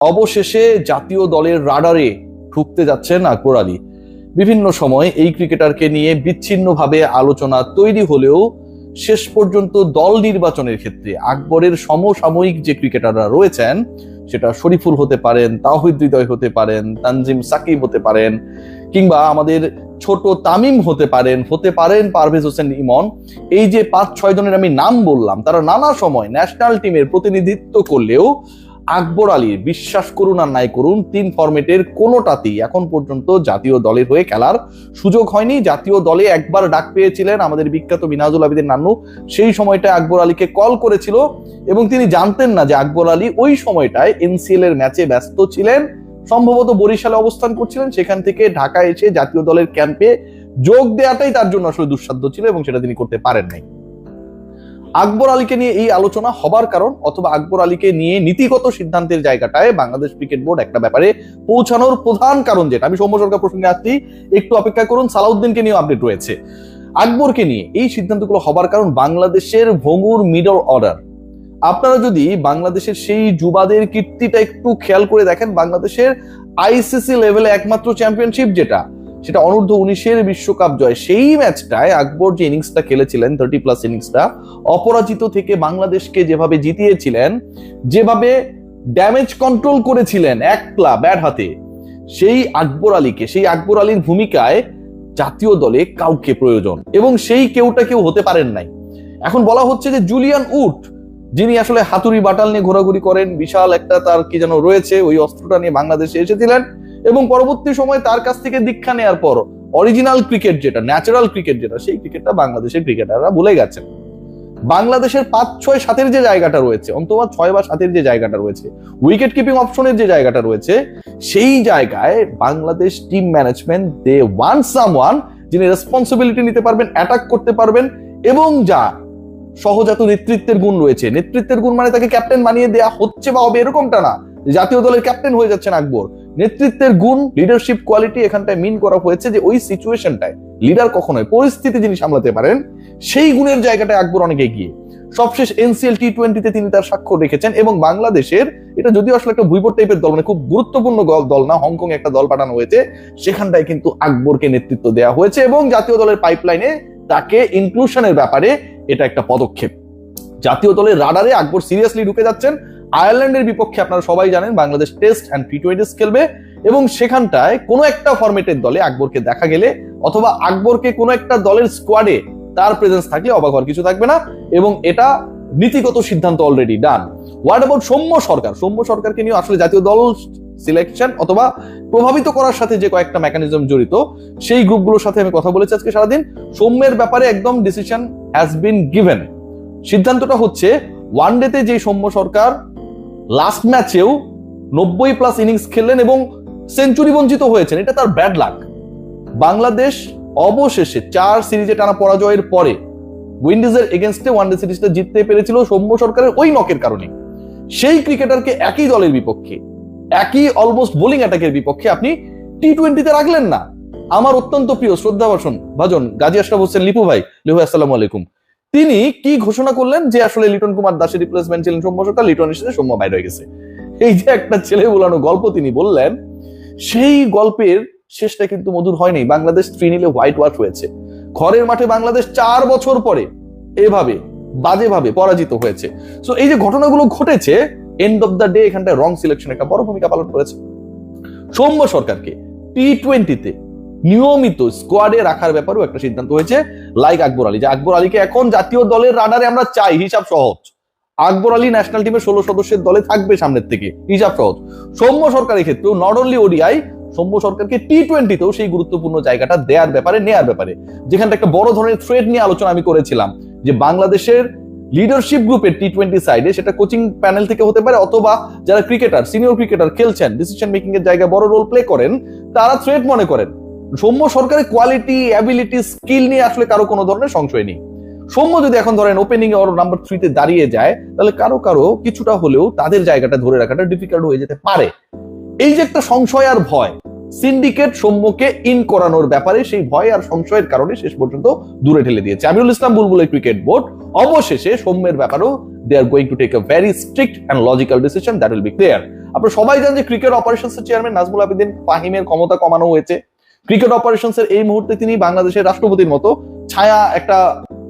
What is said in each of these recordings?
অবশেষে জাতীয় দলের রাডারে ঢুকতে যাচ্ছেন আকবর আলী। বিভিন্ন সময় এই ক্রিকেটারকে নিয়ে বিচ্ছিন্নভাবে আলোচনা তৈরি হলেও শেষ পর্যন্ত দল নির্বাচনের ক্ষেত্রে আকবরের সমসাময়িক যে ক্রিকেটাররা রয়েছেন, সেটা শরীফুল হতে পারেন, তাওহিদ হৃদয় হতে পারেন, তানজিম সাকিব হতে পারেন, কিংবা আমাদের ছোট তামিম হতে পারেন পারভেজ হোসেন ইমন, এই যে 5-6 জনের আমি নাম বললাম, তারা নানা সময় ন্যাশনাল টিমের প্রতিনিধিত্ব করলেও আকবর আলীর, বিশ্বাস করুন আর নাই করুন, 3 ফরম্যাটের কোনোটাতেই এখন পর্যন্ত জাতীয় দলের হয়ে খেলার সুযোগ হয়নি। জাতীয় দলে একবার ডাক পেয়েছিলেন আমাদের বিখ্যাত মিনহাজুল আবেদিন নান্নু, সেই সময়টা আকবর আলীকে কল করেছিল এবং তিনি জানতেন না যে আকবর আলী ওই সময়টায় এনসিএল এর ম্যাচে ব্যস্ত ছিলেন, সম্ভবত বরিশালে অবস্থান করছিলেন, সেখান থেকে ঢাকা এসে জাতীয় দলের ক্যাম্পে যোগ দেওয়াটাই তার জন্য আসলে দুঃসাধ্য ছিল এবং সেটা তিনি করতে পারেন নাই। আকবর আলীকে নিয়ে এই আলোচনা হবার কারণ, অথবা আকবর আলীকে নিয়ে নীতিগত সিদ্ধান্তের জায়গাটায় বাংলাদেশ ক্রিকেট বোর্ড একটা ব্যাপারে পৌঁছানোর প্রধান কারণ, যেটা আমি সৌম্য সরকার প্রসঙ্গে আসছি, একটু অপেক্ষা করুন, সালাউদ্দিনকে নিয়েও আপডেট রয়েছে। আকবরকে নিয়ে এই সিদ্ধান্তগুলো হবার কারণ বাংলাদেশের ভঙ্গুর মিডল অর্ডার। আপনারা যদি বাংলাদেশের সেই যুবাদের কীর্তিটা একটু খেয়াল করে দেখেন, বাংলাদেশের আইসিসি লেভেলে একমাত্র চ্যাম্পিয়নশিপ যেটা, সেটা অনূর্ধ্ব 19-এর বিশ্বকাপ জয়, সেই ম্যাচটায় আকবর যে ইনিংসটা খেলেছিলেন, 30+ ইনিংসটা, অপরাজিত থেকে বাংলাদেশকে যেভাবে জিতিয়েছিলেন, যেভাবে ড্যামেজ কন্ট্রোল করেছিলেন একলা ব্যাট হাতে, সেই আকবর আলীর ভূমিকায় জাতীয় দলে কাউকে প্রয়োজন, এবং সেই কেউটা কেউ হতে পারেন নাই। এখন বলা হচ্ছে যে জুলিয়ান উড, যিনি আসলে হাতুড়ি বাটাল নিয়ে ঘোরাঘুরি করেন, বিশাল একটা তার কি যেন রয়েছে, ওই অস্ত্রটা নিয়ে বাংলাদেশে এসেছিলেন এবং পরবর্তী সময় তার কাছ থেকে দীক্ষা নেওয়ার পর অরিজিনাল ক্রিকেট যেটা, ন্যাচারাল ক্রিকেট যেটা, সেই ক্রিকেটটা বাংলাদেশের ক্রিকেটাররা ভুলে গেছেন। বাংলাদেশের 5-6-7-এর যে জায়গাটা রয়েছে, অন্তত 6 বা 7-এর যে জায়গাটা রয়েছে, উইকেট কিপিং অপশনের যে জায়গাটা রয়েছে, সেই জায়গায় Bangladesh team management they want someone যিনি রেসপন্সিবিলিটি নিতে পারবেন, অ্যাটাক করতে পারবেন, এবং যা সহজাত নেতৃত্বের গুণ রয়েছে। নেতৃত্বের গুণ মানে তাকে ক্যাপ্টেন বানিয়ে দেয়া হচ্ছে বা হবে এরকমটা না, জাতীয় দলের ক্যাপ্টেন হয়ে যাচ্ছেন আকবর। নেতৃত্বের গুণ, লিডারশিপ কোয়ালিটি এখানটায় মিন করা হয়েছে যে ওই সিচুয়েশনটায় লিডার কখনোই, পরিস্থিতি যিনি সামলাতে পারেন, সেই গুণের জায়গাটায় আকবর অনেক এগিয়ে। সবশেষ এনসিএল টি20-তে তিনি তার স্বাক্ষর রেখেছেন এবং বাংলাদেশের, এটা যদিও আসলে একটা ভুইপট টাইপের দল, মানে খুব গুরুত্বপূর্ণ দল না, হংকং একটা দল পাঠানো হয়েছে, সেখানটায় কিন্তু আকবরকে নেতৃত্ব দেওয়া হয়েছে এবং জাতীয় দলের পাইপলাইনে তাকে ইনক্লুশনের ব্যাপারে এটা একটা পদক্ষেপ। জাতীয় দলের রাডারে আকবর সিরিয়াসলি ঢুকে যাচ্ছেন। আয়ারল্যান্ডের বিপক্ষে আপনারা সবাই জানেন বাংলাদেশ টেস্ট অ্যান্ড টি20 খেলবে এবং সেখানটায় কোনো একটা ফরম্যাটের দলে আকবরকে দেখা গেলে, অথবা আকবরকে কোনো একটা দলের স্কোয়াডে তার প্রেজেন্স থাকলে অবাক হওয়ার কিছু থাকবে না, এবং এটা নীতিগত সিদ্ধান্ত already done. What about Soumya সরকারকে নিয়ে আসলে জাতীয় দল সিলেকশন অথবা প্রভাবিত করার সাথে যে কয়েকটা মেকানিজম জড়িত, সেই গ্রুপগুলোর সাথে আমি কথা বলেছি আজকে সারাদিন। সৌম্যের ব্যাপারে একদম ডিসিশন হ্যাজ বিন গিভেন। সিদ্ধান্তটা হচ্ছে, ওয়ানডেতে যে সৌম্য সরকার লাস্ট ম্যাচেও 90+ ইনিংস খেললেন এবং সেঞ্চুরি বঞ্চিত হয়েছেন, এটা তার ব্যাড লাক। বাংলাদেশ অবশেষে 4 সিরিজে টানা পরাজয়ের পরে উইন্ডিজের এগেনস্টে ওয়ানডে সিরিজটা জিততে পেরেছিল সৌম্য সরকারের ওই নকের কারণে। সেই ক্রিকেটারকে একই দলের বিপক্ষে, একই অলমোস্ট বোলিং অ্যাটাকের বিপক্ষে আপনি টি20-তে রাখলেন না। আমার অত্যন্ত প্রিয় ভাজন গাজী আশরাফ হোসেন লিপু ভাই, আসসালামু আলাইকুম, তিনি কি ঘোষণা করলেন যে আসলে লিটন কুমার দাসের রিপ্লেসমেন্ট ছিলেন সৌম্য সরকার, লিটন এসেছে, সৌম্য বাইরে হয়ে গেছে। এই যে একটা ছেলে বোলানো গল্প তিনি বললেন, সেই গল্পের শেষটা কিন্তু মধুর হয়নি। বাংলাদেশ 3-0 হোয়াইট ওয়াশ হয়েছে। ঘরের মাঠে বাংলাদেশ 4 বছর পরে এভাবে বাজেভাবে পরাজিত হয়েছে। সো এই যে ঘটনাগুলো ঘটেছে, এন্ড অফ দ্য ডে এখানটায় রং সিলেকশন একটা বড় ভূমিকা পালন করেছে। সৌম্য সরকারকে টি20-তে নিয়মিত স্কোয়াডে রাখার ব্যাপারেও একটা সিদ্ধান্ত হয়েছে, লাইক আকবর আলী, যে আকবর আলীকে এখন জাতীয় দলের রাডারে আমরা চাই। হিসাব সহজ, আকবর আলী ন্যাশনাল টিমের 16 সদস্যের দলে থাকবে সামনের থেকে, হিসাব সহজ। সৌম্য সরকারের ক্ষেত্রেও নট অনলি ওডিআই, সৌম্য সরকারকে টি20-তেও সেই গুরুত্বপূর্ণ জায়গাটা দেওয়ার ব্যাপারে, নেয়ার ব্যাপারে, যেখানটা একটা বড় ধরনের থ্রেড নিয়ে আলোচনা আমি করেছিলাম, যে বাংলাদেশের লিডারশিপ গ্রুপের টি20 সাইডে, সেটা কোচিং প্যানেল থেকে হতে পারে, অথবা যারা ক্রিকেটার, সিনিয়র ক্রিকেটার খেলছেন, ডিসিশন মেকিং এর জায়গায় বড় রোল প্লে করেন, তারা থ্রেড মনে করেন। সৌম্য সরকারের কোয়ালিটি, অ্যাবিলিটি, স্কিল নিয়ে আসলে কারো কোনো ধরনের সংশয় নেই। সৌম্য যদি এখন ধরেন ওপেনিং এ ওর নাম্বার 3-তে দাঁড়িয়ে যায়, তাহলে কারো কিছুটা হলেও তাদের জায়গাটা ধরে রাখাটা ডিফিকাল্ট হয়ে যেতে পারে। এই যে একটা সংশয় আর ভয়, সিন্ডিকেট সৌম্যকে ইন করানোর ব্যাপারে সেই ভয় আর সংশয়ের কারণে শেষ পর্যন্ত দূরে ঠেলে দিয়েছে আমিরুল ইসলাম বুলবুলের ক্রিকেট বোর্ড। অবশেষে সৌম্যের ব্যাপারেও they are going to take a very strict and logical decision that will be clear. আপনারা সবাই জানেন যে ক্রিকেট অপারেশনস এর চেয়ারম্যান নাজমুল আবেদিন ফাহিমের ক্ষমতা কমানো হয়েছে। ক্রিকেট অপারেশনস এর এই মুহূর্তে তিনি বাংলাদেশের রাষ্ট্রপতির মতো ছায়া একটা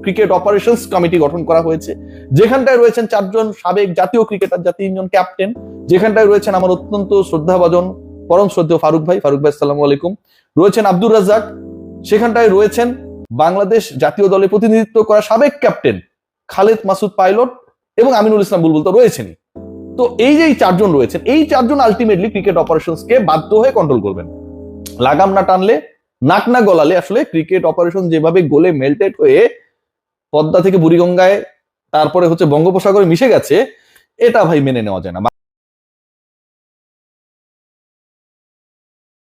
ক্রিকেট অপারেশনস কমিটি গঠন করা হয়েছে, যেখানটায় রয়েছেন 4 জন সাবেক জাতীয় ক্রিকেটার, যা 3 জন ক্যাপ্টেন, যেখানটায় রয়েছেন আমার অত্যন্ত শ্রদ্ধাভাজন পরম শ্রদ্ধেয় ফারুক ভাই আসসালামু আলাইকুম, রয়েছেন আব্দুর রাজ্জাক, সেখানটায় রয়েছেন বাংলাদেশ জাতীয় দলে প্রতিনিধিত্ব করা সাবেক ক্যাপ্টেন খালেদ মাসুদ পাইলট এবং আমিনুল ইসলাম বুলবুল তো রয়েছেনই। তো এই যে 4 জন রয়েছেন, এই 4 জন আলটিমেটলি ক্রিকেট অপারেশনস কে বাধ্য হয়ে কন্ট্রোল করবেন। লাগাম না টানলে, নাক না গলালে আসলে ক্রিকেট অপারেশন যেভাবে গোলে মেল্টেড হয়ে পদ্মা থেকে বুড়িগঙ্গায় তারপরে হচ্ছে বঙ্গোপসাগরে মিশে গেছে, এটা ভাই মেনে নেওয়া যায় না।